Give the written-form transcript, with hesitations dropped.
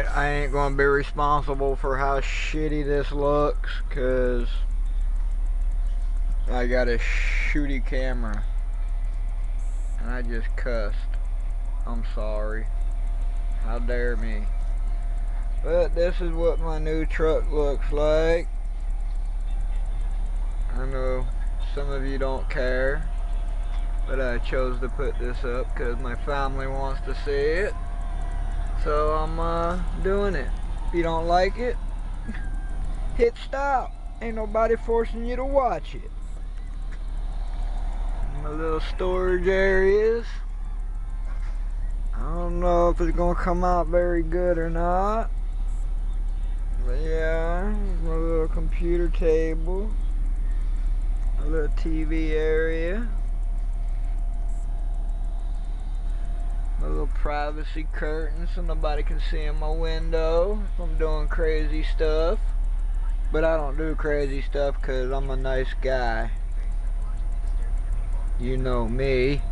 Alright, I ain't gonna be responsible for how shitty this looks, cause I got a shooty camera and I just cussed. I'm sorry. How dare me. But this is what my new truck looks like. I know some of you don't care, but I chose to put this up because my family wants to see it. So I'm doing it. If you don't like it, hit stop. Ain't nobody forcing you to watch it. My little storage areas. I don't know if it's gonna come out very good or not. But yeah, my little computer table. A little TV area. My little privacy curtain so nobody can see in my window if I'm doing crazy stuff. But I don't do crazy stuff because I'm a nice guy. You know me.